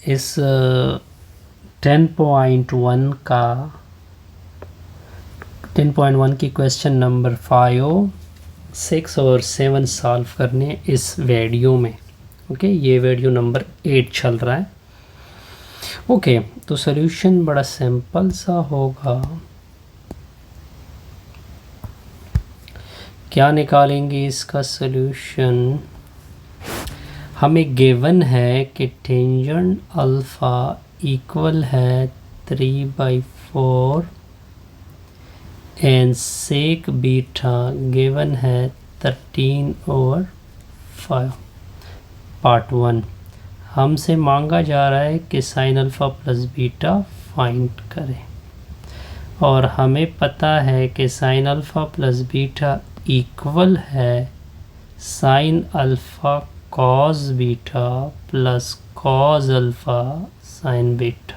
इस 10.1 का 10.1 की क्वेश्चन नंबर 5, 6 और 7 सॉल्व करने इस वीडियो में। ओके, ये वीडियो नंबर 8 चल रहा है। ओके, तो सॉल्यूशन बड़ा सिंपल सा होगा। क्या निकालेंगे इसका सॉल्यूशन? हमें गिवन है कि टेंजेंट अल्फ़ा इक्वल है 3/4 एंड सेक बीटा गिवन है 13/5। पार्ट 1 हमसे मांगा जा रहा है कि sine alpha plus beta find करें, और हमें पता है कि sine alpha plus beta equal है sine alpha cos beta plus cos alpha sine beta.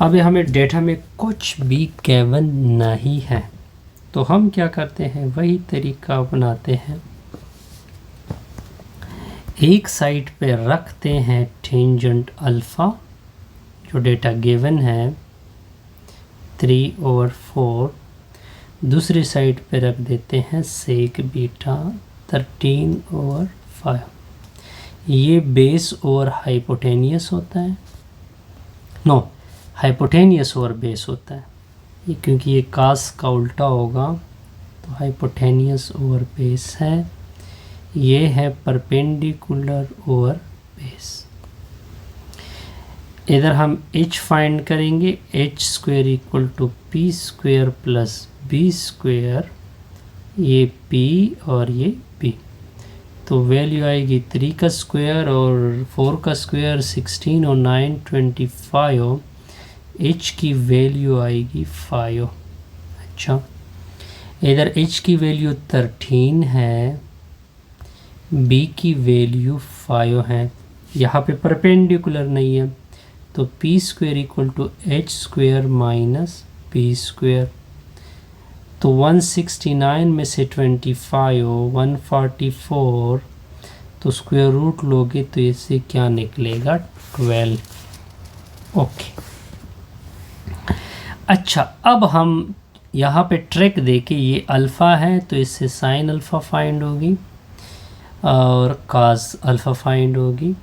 अभी हमें डेटा में कुछ भी गिवन नहीं है, तो हम क्या करते हैं, वही तरीका अपनाते हैं। एक साइड पे रखते हैं टेंजेंट अल्फ़ा, जो डेटा गिवन है 3/4। दूसरी साइड पे रख देते हैं सेक बीटा 13/5। ये बेस और हाइपोटेनियस होता है, नो हाइपोटेनियस और बेस होता है ये, क्योंकि ये कास का उल्टा होगा, तो हाइपोटेनियस और बेस है। ये है परपेंडिकुलर और बेस। इधर हम h फाइंड करेंगे, h² equal to p² plus b²। ये p और ये b, तो वैल्यू आएगी 3 का स्क्वायर और 4 का स्क्वायर 16 और 9 25। h की वैल्यू आएगी 5। अच्छा, इधर h की वैल्यू 13 है, b की वैल्यू 5 है। यहाँ पे परपेंडिकुलर नहीं है, तो p² equal to h² minus b²। तो 169 में से 25 144, तो स्क्वायर रूट लोगे तो इससे क्या निकलेगा, 12। ओके, अच्छा, अब हम यहाँ पे ट्रिक देके, ये अल्फ़ा है तो इससे साइन अल्फ़ा फाइंड होगी और कास अल्फ़ा फाइंड होगी।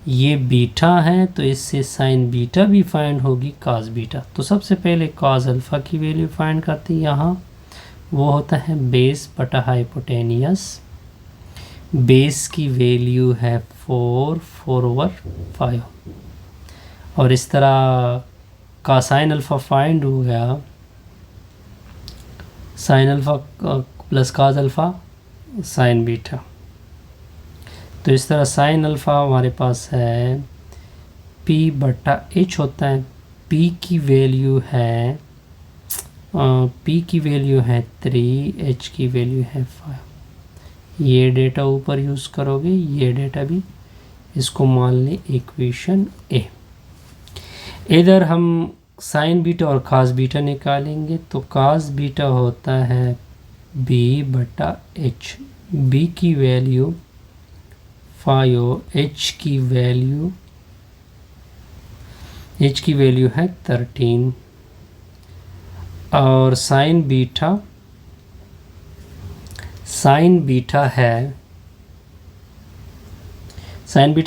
ये बीटा है तो इससे साइन बीटा भी फाइंड होगी, कास बीटा। तो सबसे पहले कास अल्फ़ा की वैल्यू फाइंड करते हैं। यहाँ वो होता है बेस बटा हाइपोटेनियस। बेस की वैल्यू है 4/5, और इस तरह का साइन अल्फ़ा फाइंड हो गया, sine alpha plus cos alpha sine beta. तो इस तरह साइन अल्फ़ा हमारे पास है p/h होता है। p की वैल्यू है 3, h की वैल्यू है 5। ये डेटा ऊपर यूज़ करोगे, ये डेटा भी, इसको मान लें इक्वेशन ए। इधर हम साइन बीटा और कास बीटा निकालेंगे, तो कास बीटा होता है b/h। b की वैल्यू 5, h की वैल्यू है 13, और साइन बीटा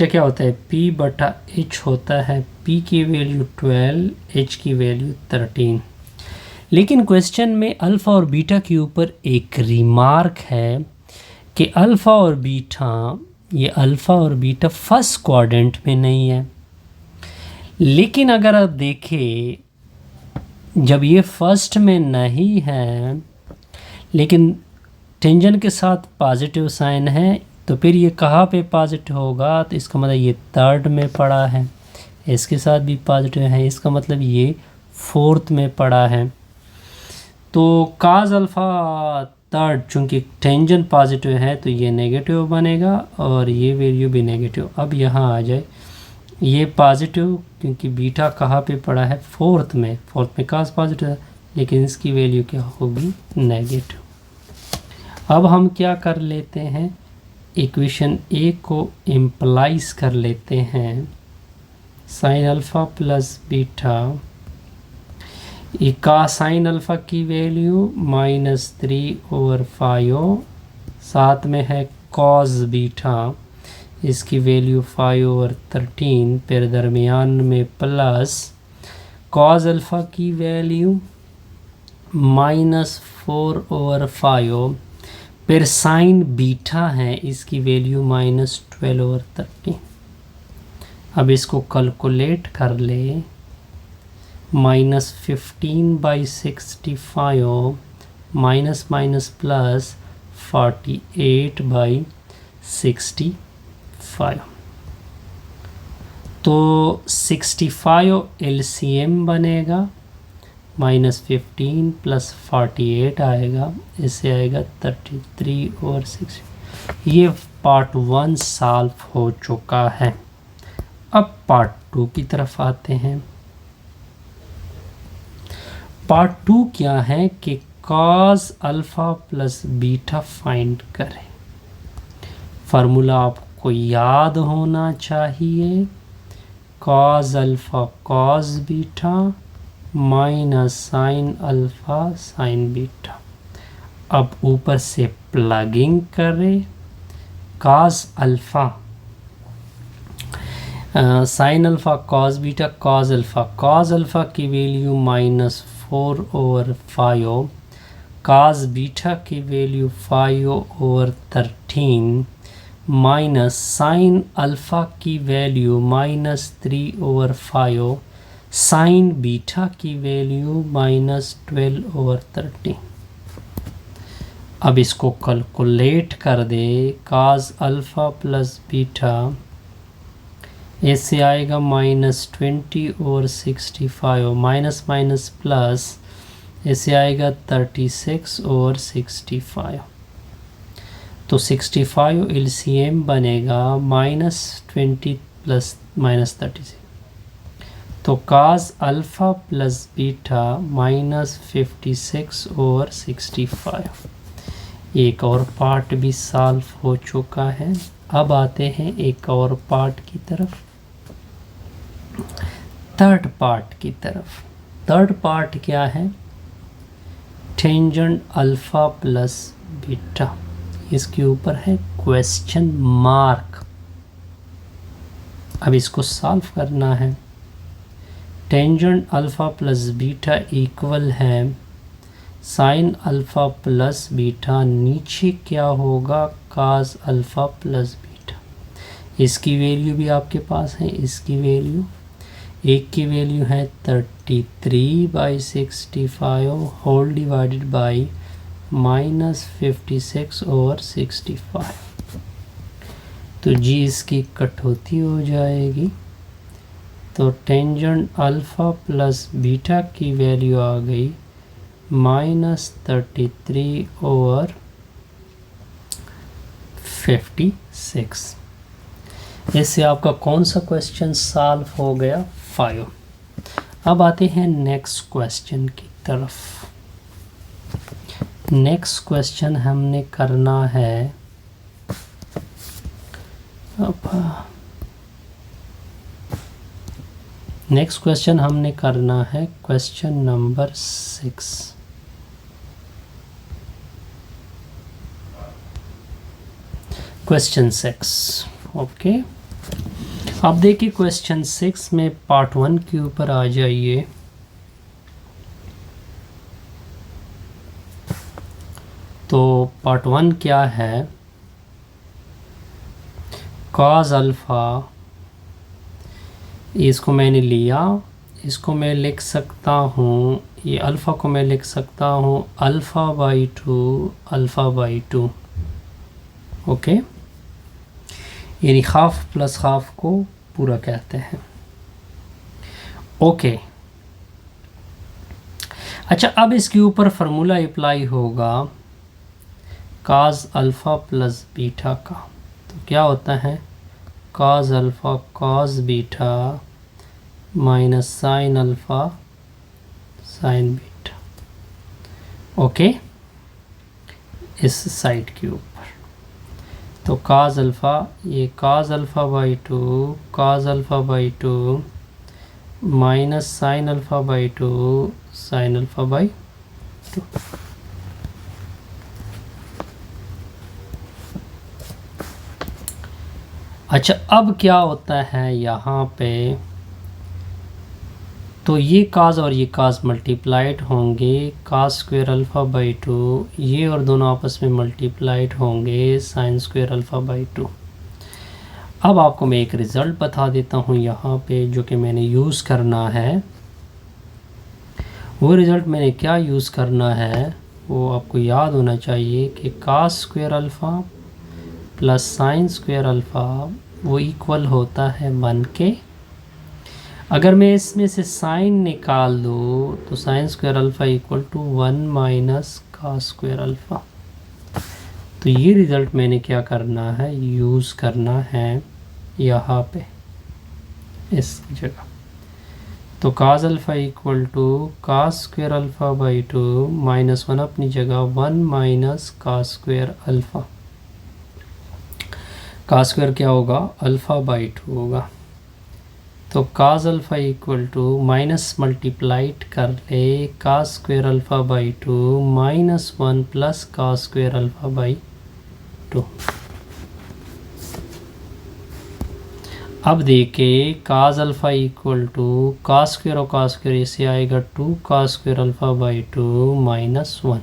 क्या होता है, p/h होता है। p की वैल्यू 12, h की वैल्यू 13। लेकिन क्वेश्चन में अल्फ़ा और बीटा के ऊपर एक रिमार्क है कि अल्फ़ा और बीटा फर्स्ट क्वाड्रेंट में नहीं है। लेकिन अगर आप देखें, जब ये फर्स्ट में नहीं है लेकिन टेंजेंट के साथ पॉजिटिव साइन है, तो फिर ये कहाँ पे पॉजिटिव होगा, तो इसका मतलब ये थर्ड में पड़ा है। इसके साथ भी पॉजिटिव है, इसका मतलब ये फोर्थ में पड़ा है। तो काज अल्फ़ा थर्ड, चूँकि टेंजेंट पॉजिटिव है तो ये नेगेटिव बनेगा और ये वैल्यू भी नेगेटिव। अब यहाँ आ जाए, ये पॉजिटिव क्योंकि बीटा कहाँ पे पड़ा है, फोर्थ में काज पॉजिटिव है, लेकिन इसकी वैल्यू क्या होगी, नेगेटिव। अब हम क्या कर लेते हैं, इक्वेशन ए को इम्प्लाइज कर लेते हैं। साइन अल्फ़ा प्लस बीटा, का साइन अल्फ़ा की वैल्यू -3/5, साथ में है कॉस बीटा, इसकी वैल्यू 5/13, फिर दरमियान में प्लस कॉस अल्फ़ा की वैल्यू -4/5, फिर साइन बीटा है, इसकी वैल्यू -12/13। अब इसको कैलकुलेट कर ले, -15/65 माइनस माइनस प्लस 48/65, तो 65 एलसीएम बनेगा, -15 + 48 आएगा, इससे आएगा 33/60। ये पार्ट 1 सॉल्व हो चुका है। अब पार्ट 2 की तरफ आते हैं। पार्ट 2 क्या है कि cos alpha plus beta find करें। फार्मूला आपको याद होना चाहिए, cos alpha cos beta minus sine alpha sine beta. अब ऊपर से प्लगिंग करें, cos alpha sign alpha cos beta, cos alpha की वैल्यू -4/5, कॉस बीटा की वैल्यू 5/13, माइनस साइन अल्फ़ा की वैल्यू -3/5, साइन बीटा की वैल्यू -12/13। अब इसको कैलकुलेट कर दे, कॉस अल्फ़ा प्लस बीटा, इससे आएगा -20/65, माइनस माइनस प्लस, इससे आएगा 36/65, तो 65 एलसीएम बनेगा, -20 + -36, तो कॉस अल्फ़ा प्लस बीटा -56/65। एक और पार्ट भी सॉल्व हो चुका है। अब आते हैं एक और पार्ट की तरफ, थर्ड पार्ट की तरफ। थर्ड पार्ट क्या है, टेंजेंट अल्फ़ा प्लस बीटा, इसके ऊपर है क्वेश्चन मार्क। अब इसको सॉल्व करना है। Tangent alpha plus beta equal है साइन अल्फ़ा प्लस बीटा, नीचे क्या होगा, कॉस अल्फ़ा प्लस बीटा। इसकी वैल्यू भी आपके पास है, इसकी वैल्यू, एक की वैल्यू है 33/65 होल डिवाइडेड बाई -56/65, तो जी इसकी कटौती हो जाएगी, तो टेंजेंट अल्फ़ा प्लस बीटा की वैल्यू आ गई -33/56। इससे आपका कौन सा क्वेश्चन सॉल्व हो गया, 5। अब आते हैं नेक्स्ट क्वेश्चन की तरफ। नेक्स्ट क्वेश्चन हमने करना है, नेक्स्ट क्वेश्चन हमने करना है क्वेश्चन नंबर 6। Question 6, okay. अब देखिए क्वेश्चन 6 में पार्ट 1 के ऊपर आ जाइए। तो पार्ट 1 क्या है, कॉस अल्फ़ा, इसको मैंने लिया, इसको मैं लिख सकता हूँ, ये अल्फ़ा को मैं लिख सकता हूँ α/2 α/2, ओके, यानी हाफ प्लस हाफ को पूरा कहते हैं, ओके। अच्छा, अब इसके ऊपर फार्मूला अप्लाई होगा कॉस अल्फ़ा प्लस बीटा का, तो क्या होता है, cos alpha cos beta minus sine alpha sine beta, okay, इस साइड के ऊपर। तो कॉस अल्फ़ा, ये कॉस अल्फ़ा/2 कॉस अल्फ़ा/2 minus sine alpha by two sine alpha by two. अच्छा, अब क्या होता है यहाँ पे, तो ये काज और ये काज मल्टीप्लाइड होंगे, काज स्क्वायर अल्फ़ा बाई टू, ये और दोनों आपस में मल्टीप्लाइड होंगे sign square alpha by two. अब आपको मैं एक रिज़ल्ट बता देता हूँ यहाँ पे जो कि मैंने यूज़ करना है। वो रिज़ल्ट मैंने क्या यूज़ करना है वो आपको याद होना चाहिए कि cos square alpha plus sine square alpha वो इक्वल होता है 1 के। अगर मैं इसमें से साइन निकाल दूँ तो sine square alpha equal to 1 minus cos square alpha. तो ये रिज़ल्ट मैंने क्या करना है, यूज़ करना है यहाँ पे इस जगह। तो cos alpha equal to cos square alpha by two minus 1 अपनी जगह 1 minus cos square alpha. Cos square क्या होगा, अल्फ़ा बाई टू होगा। तो cos alpha equal to minus multiplied कर ले cos square alpha by two minus 1 plus cos square alpha by two. अब देखें cos alpha equal to cos square और cos square इससे आएगा 2 cos square alpha by two minus 1,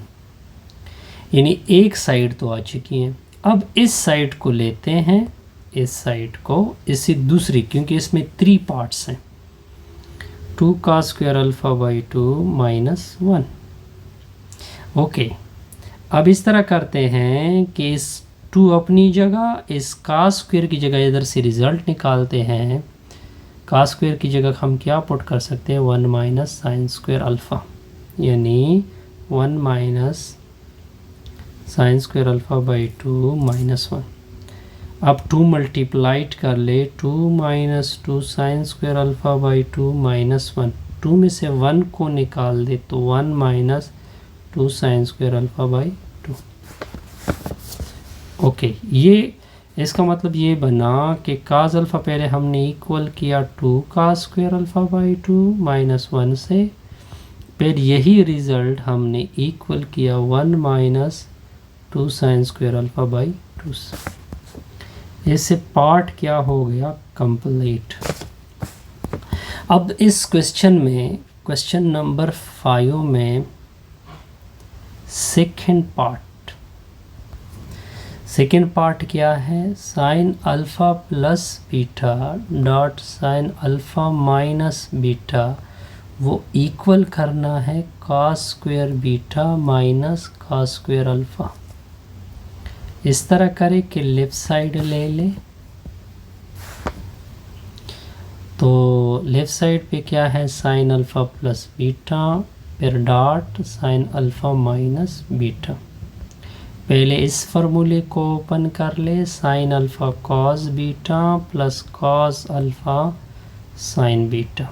यानी एक side तो आ चुकी है। अब इस साइड को लेते हैं, इस साइड को इससे दूसरी, क्योंकि इसमें 3 पार्ट्स हैं, 2 cos square alpha by two minus 1। Okay, अब इस तरह करते हैं कि इस 2 अपनी जगह, इस काज स्क्वायर की जगह इधर से रिज़ल्ट निकालते हैं। काज स्क्वायर की जगह हम क्या पुट कर सकते हैं, 1 माइनस साइन स्क्वायर अल्फ़ा, यानी 1 minus sign square alpha by two minus 1। अब 2 मल्टीप्लाइड कर ले, 2 minus 2 sine square alpha by two minus 1। 2 में से 1 को निकाल दे तो 1 minus 2 sine square alpha by to. Okay, ये इसका मतलब ये बना कि काज अल्फ़ा पहले हमने इक्वल किया 2 cos square alpha by two minus 1 से, फिर यही रिज़ल्ट हमने इक्वल किया 1 minus 2 sine square alpha by two से। इससे पार्ट क्या हो गया, कंप्लीट। अब इस क्वेश्चन में, क्वेश्चन नंबर 5 में सेकेंड पार्ट क्या है, sine alpha plus beta dot sine alpha minus beta वो इक्वल करना है cos square beta minus cos square alpha. इस तरह करें कि लेफ़्ट साइड ले ले, तो लेफ़्ट साइड पे क्या है, साइन अल्फ़ा प्लस बीटा, फिर dot sine alpha minus beta. पहले इस फार्मूले को ओपन कर ले, sine alpha cos beta plus cos alpha sine beta,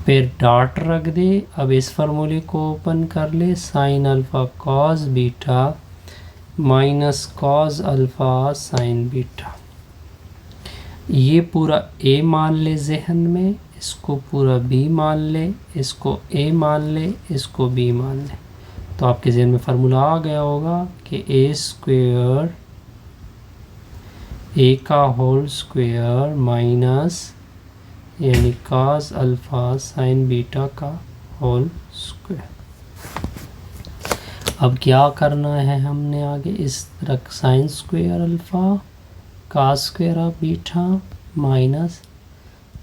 फिर डॉट रख दे। अब इस फार्मूले को ओपन कर ले, sine alpha cos beta minus cos alpha sine beta. ये पूरा ए मान ले जहन में, इसको पूरा बी मान ले, इसको ए मान ले, इसको बी मान ले, तो आपके जहन में फार्मूला आ गया होगा कि ए स्क्वेयर, ए का होल स्क्वेयर माइनस यानी कॉस अल्फ़ा साइन बीटा का होल स्क्वायर। अब क्या करना है हमने आगे, इस तरह sign square alpha cos square of beta minus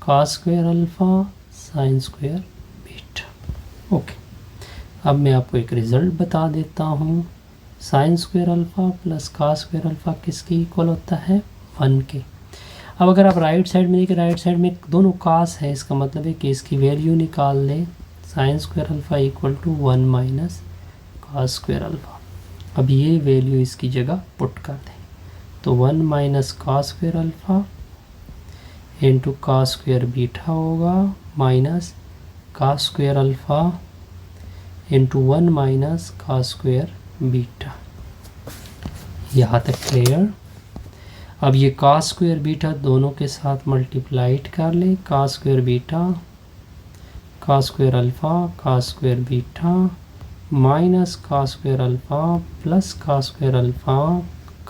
cos square alpha sine square beta. Okay, अब मैं आपको एक रिज़ल्ट बता देता हूँ। Sign square alpha plus cos square alpha किसके इक्वल होता है, 1 के। अब अगर आप राइट साइड में देखें, राइट साइड में दोनों कॉस है, इसका मतलब है कि इसकी वैल्यू निकाल लें, sine square alpha equal to 1 minus cos square alpha. अब ये वैल्यू इसकी जगह पुट कर दें, तो 1 minus cos square alpha into cos square beta होगा minus cos square alpha into 1 minus cos square beta. यहाँ तक क्लियर। अब ये cos स्क्वायर बीटा दोनों के साथ मल्टीप्लाइड कर ले, cos square beta cos square alpha cos square beta minus cos square alpha plus cos square alpha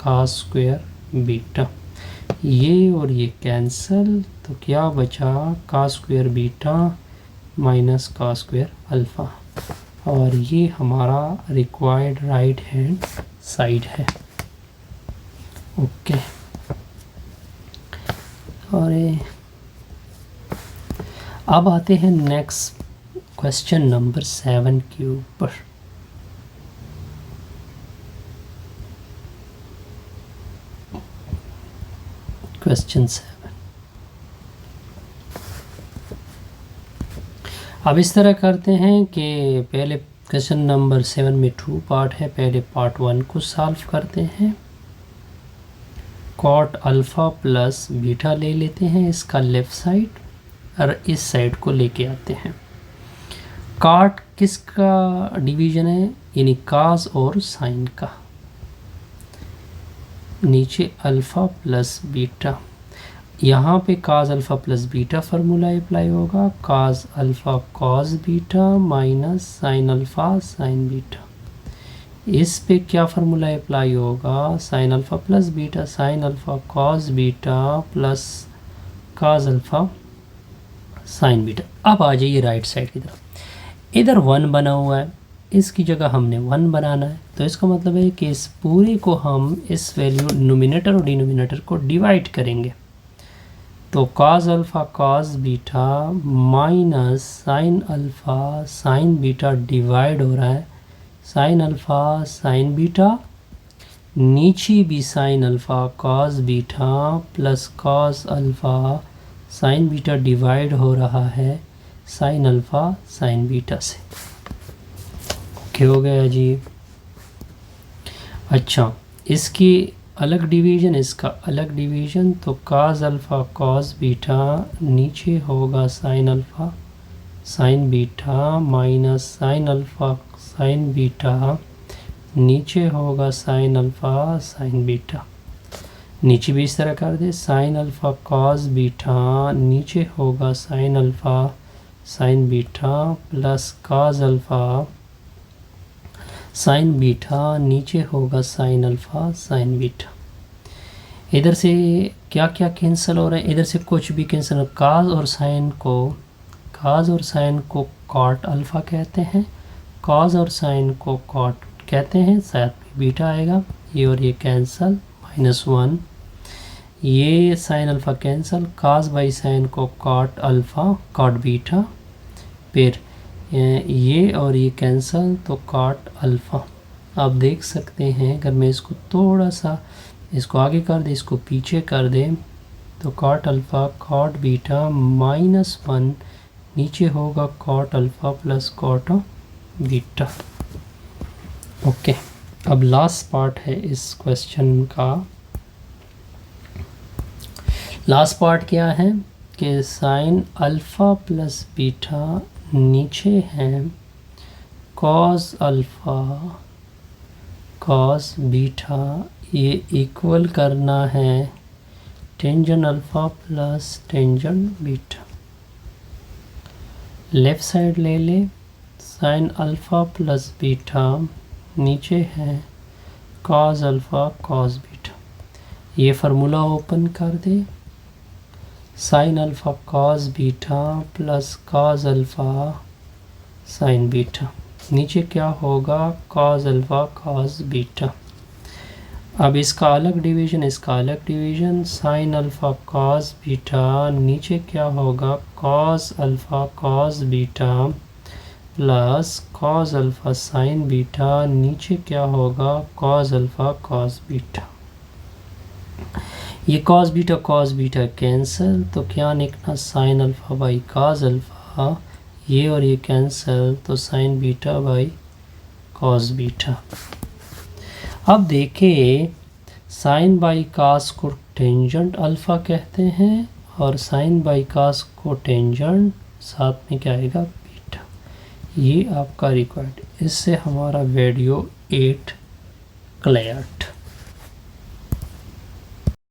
cos square beta, ये और ये कैंसल, तो क्या बचा cos square beta minus cos square alpha, और ये हमारा रिक्वायर्ड राइट हैंड साइड है। ओके और अब आते हैं नेक्स्ट क्वेश्चन नंबर 7 के ऊपर। क्वेश्चन 7 अब इस तरह करते हैं कि पहले क्वेश्चन नंबर 7 में 2 पार्ट है, पहले पार्ट 1 को सॉल्व करते हैं। कॉट अल्फ़ा प्लस बीटा ले लेते हैं इसका लेफ़्ट साइड और इस साइड को लेके आते हैं। कॉट किसका डिवीज़न है, यानी काज और साइन का। नीचे अल्फ़ा प्लस बीटा, यहाँ पे cos alpha plus beta formula apply होगा, cos alpha cos beta minus sine alpha sine beta. इस पे क्या फार्मूला अप्लाई होगा, sine alpha plus beta sine alpha cos beta plus cos alpha sine beta. अब आ जाइए राइट साइड की तरफ, इधर 1 बना हुआ है, इसकी जगह हमने 1 बनाना है, तो इसका मतलब है कि इस पूरे को हम इस वैल्यू नोमिनेटर और डिनोमिनेटर को डिवाइड करेंगे। तो cos alpha cos beta minus sine alpha sine beta divide हो रहा है साइन अल्फ़ा साइन बीटा, नीचे भी sign alpha cos beta plus cos alpha sine beta divide हो रहा है साइन अल्फ़ा साइन बीटा से। ओके हो गया जी। अच्छा, इसकी अलग डिवीज़न, इसका अलग डिवीज़न, तो काज अल्फ़ा कॉस बीटा नीचे होगा sine alpha sine beta minus sine alpha sine beta, नीचे होगा साइन अल्फ़ा साइन बीटा, नीचे भी इस तरह कर दे, साइन अल्फ़ा कॉस बीटा नीचे होगा sine alpha sine beta plus cos alpha sine beta नीचे होगा साइन अल्फ़ा साइन बीटा। इधर से क्या क्या कैंसिल हो रहा है, इधर से कुछ भी कैंसिल, काज और साइन को कॉट अल्फ़ा कहते हैं, कॉज और साइन को कॉट कहते हैं, साथ में बीटा आएगा, ये और ये कैंसिल -1, ये sine alpha cancel, cause by sine को कॉट अल्फ़ा कॉट बीटा, फिर ये और ये कैंसिल तो कॉट अल्फ़ा। आप देख सकते हैं अगर मैं इसको थोड़ा सा इसको आगे कर दे इसको पीछे कर दे तो कॉट अल्फ़ा कॉट बीटा -1 नीचे होगा cot alpha plus cot beta. Okay, अब लास्ट पार्ट है इस क्वेश्चन का। लास्ट पार्ट क्या है कि साइन अल्फ़ा प्लस बीटा नीचे है कॉस अल्फ़ा कॉस बीटा, ये इक्वल करना है tangent alpha plus tangent beta. Left side ले ले, साइन अल्फ़ा प्लस बीटा नीचे है कॉस अल्फ़ा कॉस बीटा, ये फार्मूला ओपन कर दे, sine alpha cos beta plus cos alpha sine beta, नीचे क्या होगा कॉस अल्फ़ा कॉस बीटा। अब इसका अलग डिवीज़न, इसका अलग division, sign alpha cos beta नीचे क्या होगा cos alpha cos beta plus cos alpha sine beta, नीचे क्या होगा कॉस अल्फ़ा कॉस बीटा। ये कॉस बीटा कैंसिल, तो क्या निकला sign alpha by cos alpha, ये और ये कैंसिल तो sign beta by cos beta. अब देखिए साइन बाई कास को टेंजेंट अल्फ़ा कहते हैं और साइन बाई कास को टेंजेंट साथ में क्या आएगा बीटा। ये आपका रिक्वायर्ड, इससे हमारा वीडियो 8 क्लियर।